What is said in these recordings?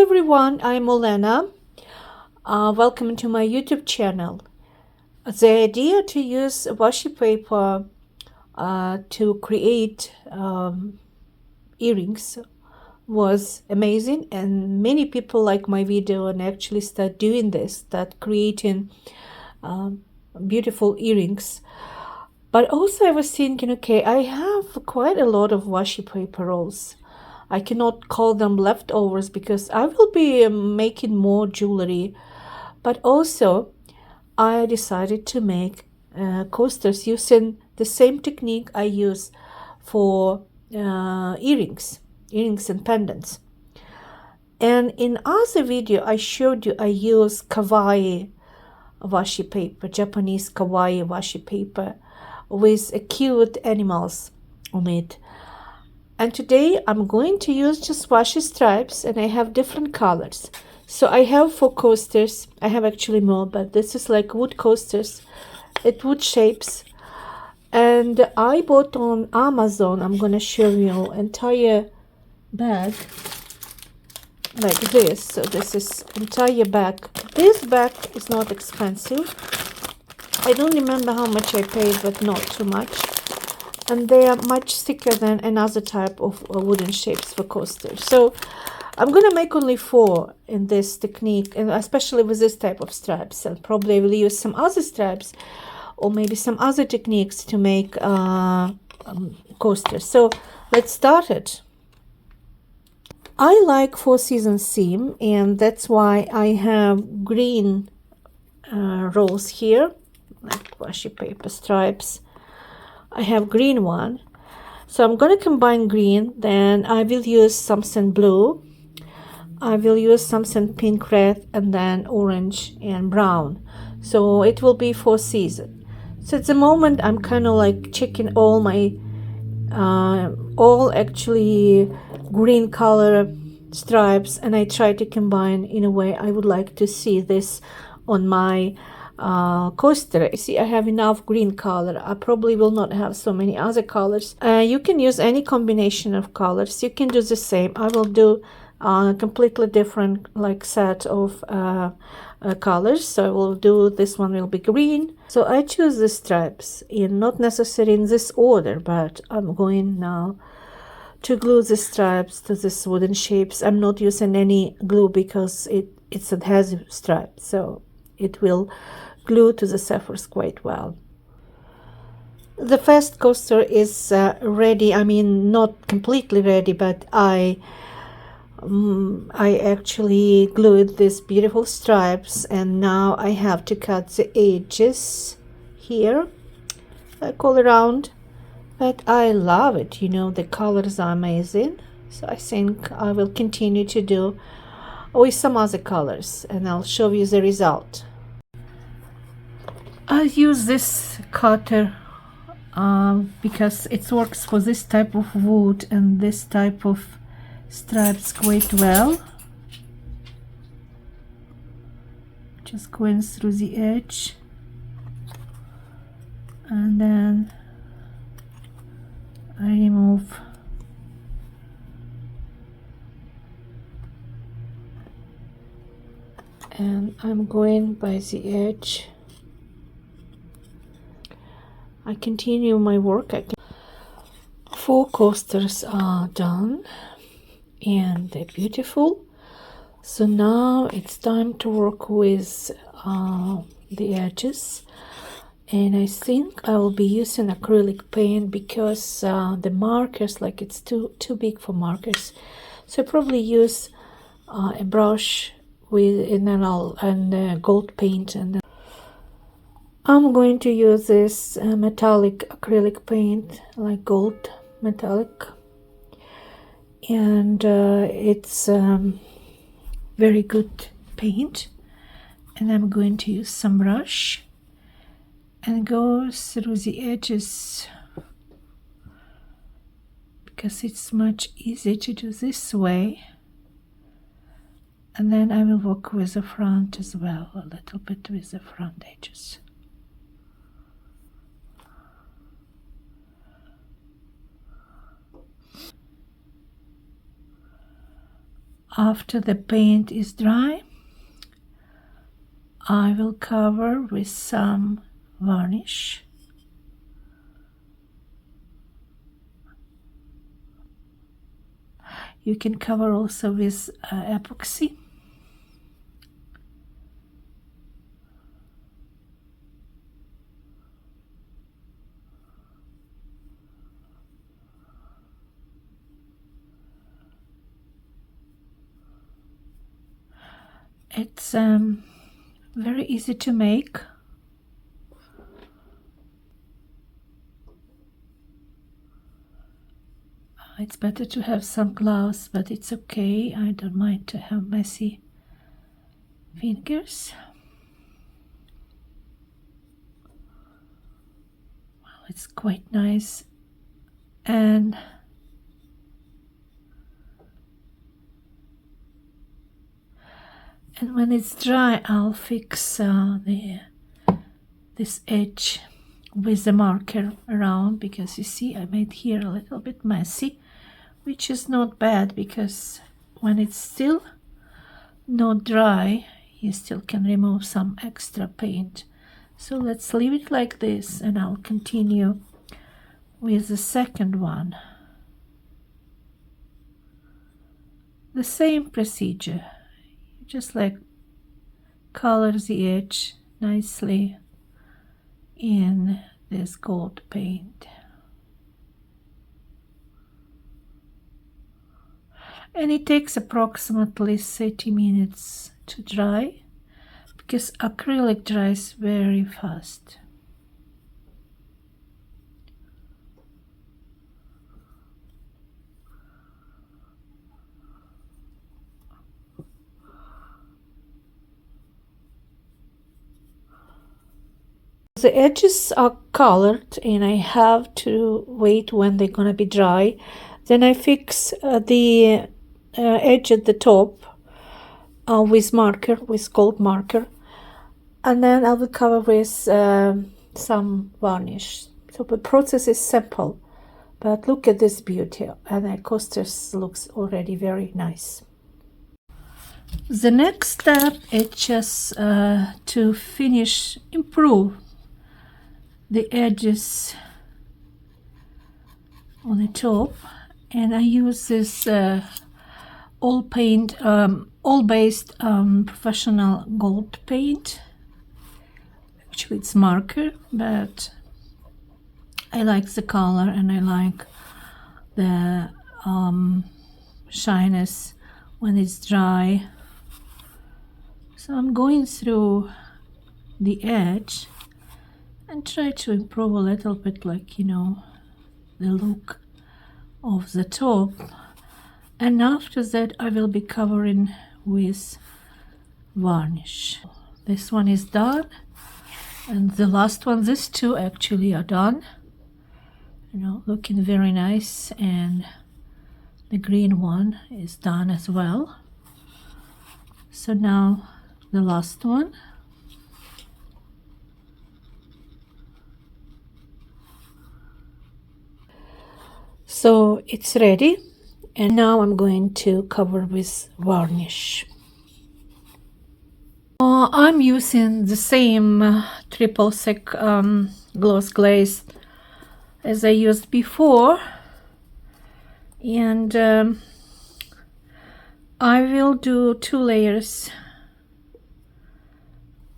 everyone, I'm Olena. Welcome to my YouTube channel. The idea to use washi paper to create earrings was amazing, and many people like my video and actually start doing this, start creating beautiful earrings. But also I was thinking, okay, I have quite a lot of washi paper rolls. I cannot call them leftovers because I will be making more jewelry. But also I decided to make coasters using the same technique I use for earrings and pendants. And in other video I showed you I use kawaii washi paper, Japanese kawaii washi paper with cute animals on it. And today I'm going to use just washi stripes, and I have different colors. So I have 4 coasters. I have actually more, but this is like wood coasters, wood shapes. And I bought on Amazon, I'm gonna show you entire bag like this. So this is entire bag. This bag is not expensive. I don't remember how much I paid, but not too much. And they are much thicker than another type of wooden shapes for coasters. So I'm gonna make only 4 in this technique, and especially with this type of stripes, and probably I will use some other stripes or maybe some other techniques to make coasters. So let's start it. I like 4 seasons theme, and that's why I have green rolls here, like washi paper stripes. I have green one, so I'm going to combine green. Then I will use something blue, I will use something pink, red, and then orange and brown. So it will be 4 seasons. So at the moment I'm kind of like checking all my all actually green color stripes, and I try to combine in a way I would like to see this on my coaster. You see, I have enough green color. I probably will not have so many other colors. You can use any combination of colors. You can do the same. I will do a completely different like set of colors. So I will do, this one will be green. So I choose the stripes in not necessarily in this order, but I'm going now to glue the stripes to this wooden shapes. I'm not using any glue because it's adhesive stripe, so it will glue to the surface quite well. The first coaster is ready. I mean, not completely ready, but I actually glued these beautiful stripes, and now I have to cut the edges here, like all around. But I love it, you know, the colors are amazing. So I think I will continue to do with some other colors, and I'll show you the result. I use this cutter because it works for this type of wood and this type of stripes quite well. Just going through the edge, and then I remove and I'm going by the edge. I continue my work. 4 coasters are done and they're beautiful. So now it's time to work with the edges, and I think I will be using acrylic paint because the markers, like it's too big for markers. So I probably use a brush with enamel and gold paint, and I'm going to use this metallic acrylic paint, like gold metallic, and it's very good paint. And I'm going to use some brush and go through the edges because it's much easier to do this way. And then I will work with the front as well, a little bit with the front edges. After the paint is dry, I will cover with some varnish. You can cover also with epoxy. It's very easy to make. It's better to have some gloves, but it's okay. I don't mind to have messy fingers. Well, it's quite nice. And when it's dry, I'll fix this edge with the marker around, because you see I made here a little bit messy, which is not bad, because when it's still not dry, you still can remove some extra paint. So let's leave it like this, and I'll continue with the second one. The same procedure. Just like color the edge nicely in this gold paint. And it takes approximately 30 minutes to dry, because acrylic dries very fast. The edges are colored, and I have to wait when they're gonna be dry. Then I fix the edge at the top with marker, with gold marker, and then I will cover with some varnish. So the process is simple, but look at this beauty, and the coasters looks already very nice. The next step is just to finish, improve the edges on the top, and I use this all based professional gold paint. Actually it's marker, but I like the color and I like the shyness when it's dry. So I'm going through the edge and try to improve a little bit, like, you know, the look of the top. And after that I will be covering with varnish. This one is done, and the last one, these two actually are done, you know, looking very nice, and the green one is done as well. So now the last one. So it's ready, and now I'm going to cover with varnish. I'm using the same triple thick gloss glaze as I used before, and I will do 2 layers.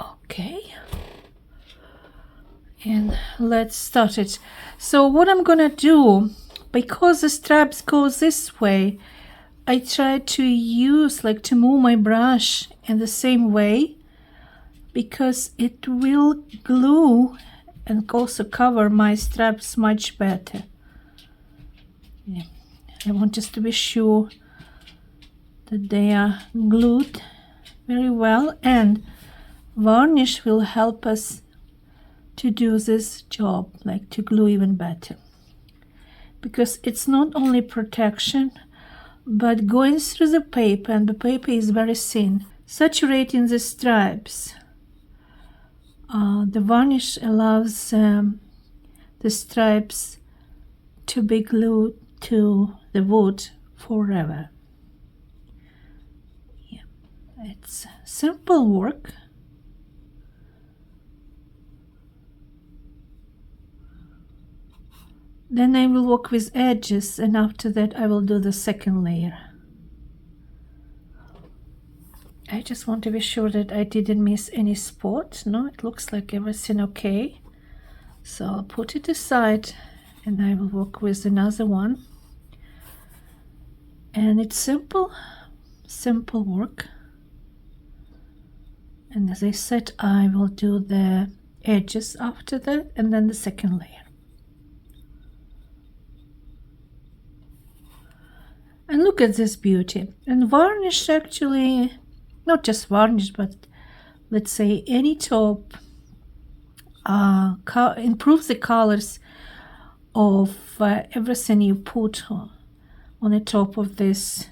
Okay, and let's start it. So what I'm gonna do, because the straps go this way, I try to use, like, to move my brush in the same way, because it will glue and also cover my straps much better. Yeah. I want just to be sure that they are glued very well, and varnish will help us to do this job, like to glue even better, because it's not only protection but going through the paper, and the paper is very thin, saturating the stripes. The varnish allows the stripes to be glued to the wood forever. It's simple work. Then I will work with edges, and after that I will do the second layer. I just want to be sure that I didn't miss any spot. No, it looks like everything okay. So I'll put it aside and I will work with another one. And it's simple work. And as I said, I will do the edges after that and then the second layer. And look at this beauty. And varnish actually, not just varnish, but let's say any taupe improves the colors of everything you put on the top of this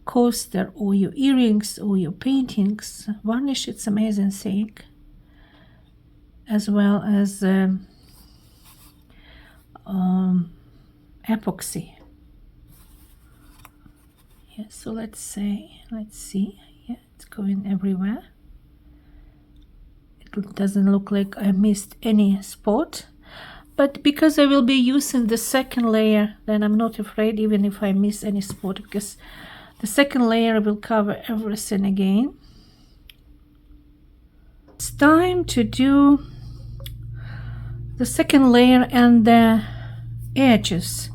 coaster, or your earrings, or your paintings. Varnish, it's amazing thing, as well as epoxy. Yeah, so let's see. Yeah, it's going everywhere. It doesn't look like I missed any spot, but because I will be using the second layer, then I'm not afraid even if I miss any spot, because the second layer will cover everything again. It's time to do the second layer and the edges.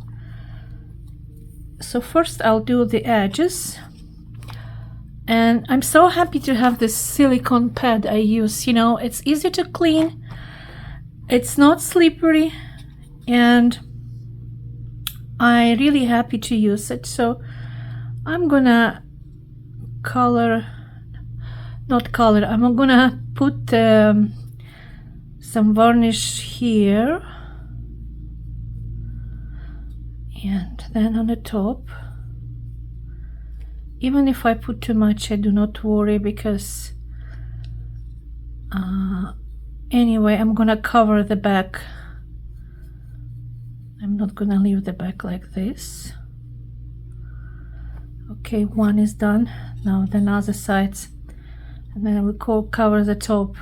So first I'll do the edges, and I'm so happy to have this silicone pad I use. You know, it's easy to clean, it's not slippery, and I'm really happy to use it. So I'm gonna I'm gonna put some varnish here, and then on the top. Even if I put too much, I do not worry, because anyway, I'm gonna cover the back. I'm not gonna leave the back like this. Okay, one is done. Now the other sides, and then I will cover the top.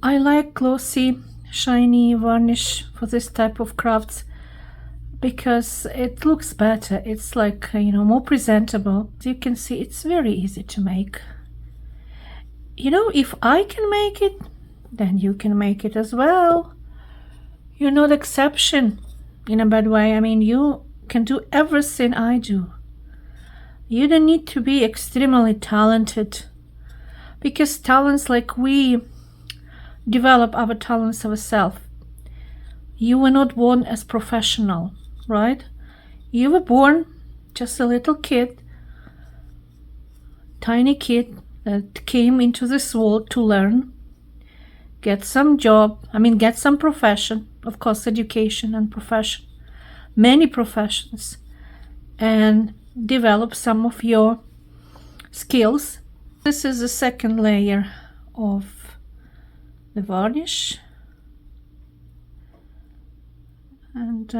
I like glossy, shiny varnish for this type of crafts because it looks better. It's like, you know, more presentable. As you can see, it's very easy to make. You know, if I can make it, then you can make it as well. You're not exception in a bad way. I mean, you can do everything I do. You don't need to be extremely talented, because talents, like we develop our talents ourselves. You were not born as professional, right? You were born just a little kid, tiny kid that came into this world to learn, get some job, get some profession, of course, education and profession, many professions, and develop some of your skills. This is the second layer of the varnish, and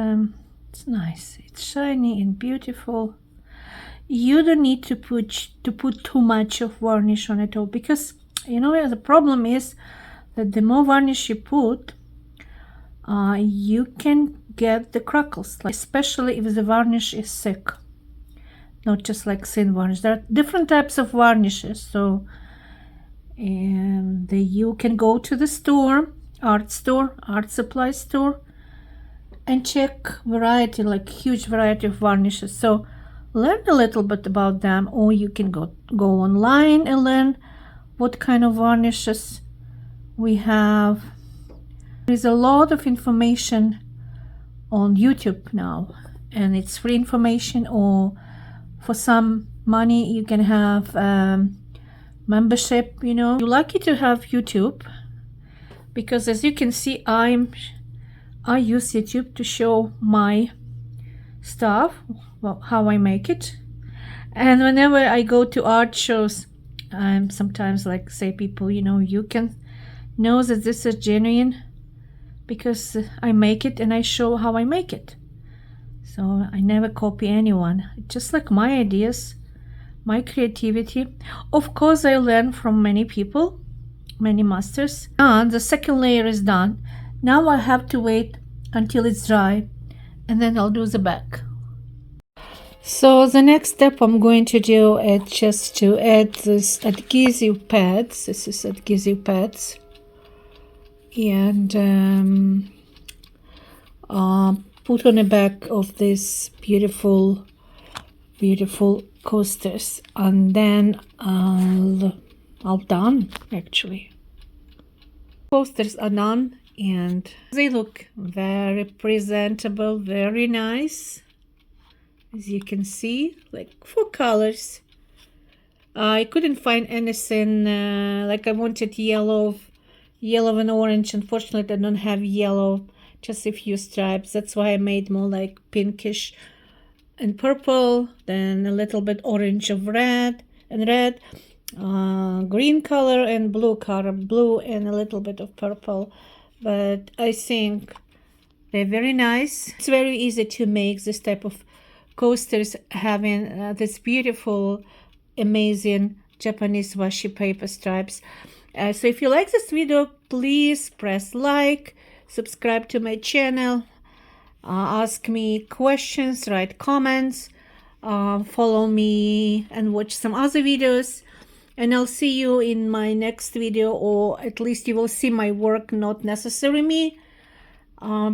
it's nice, it's shiny and beautiful. You don't need to put too much of varnish on it all, because you know the problem is that the more varnish you put, you can get the crackles, especially if the varnish is thick, not just like thin varnish. There are different types of varnishes, so you can go to the store, art supply store, and check variety, like huge variety of varnishes. So learn a little bit about them, or you can go online and learn what kind of varnishes we have. There's a lot of information on YouTube now, and it's free information, or for some money you can have membership. You know, you're lucky to have YouTube, because as you can see, I use YouTube to show my stuff, well, how I make it. And whenever I go to art shows, I'm sometimes like say people, you know, you can know that this is genuine because I make it and I show how I make it. So I never copy anyone, just like my ideas, my creativity. Of course, I learned from many people, many masters. And the second layer is done. Now I have to wait until it's dry, and then I'll do the back. So the next step I'm going to do is just to add this adhesive pads. This is adhesive pads, and put on the back of this beautiful coasters, and then I'll done actually. Coasters are done, and they look very presentable, very nice. As you can see, like 4 colors. I couldn't find anything like I wanted yellow and orange. Unfortunately, I don't have yellow, just a few stripes. That's why I made more like pinkish and purple, then a little bit orange of red, green color and blue color, blue and a little bit of purple. But I think they're very nice. It's very easy to make this type of coasters, having this beautiful, amazing Japanese washi paper stripes. So if you like this video, please press like, subscribe to my channel, ask me questions, write comments, follow me and watch some other videos. And I'll see you in my next video, or at least you will see my work, not necessarily me.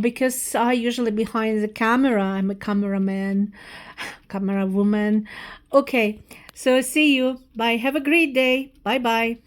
Because I usually behind the camera. I'm a cameraman, camera woman. Okay, so see you. Bye. Have a great day. Bye-bye.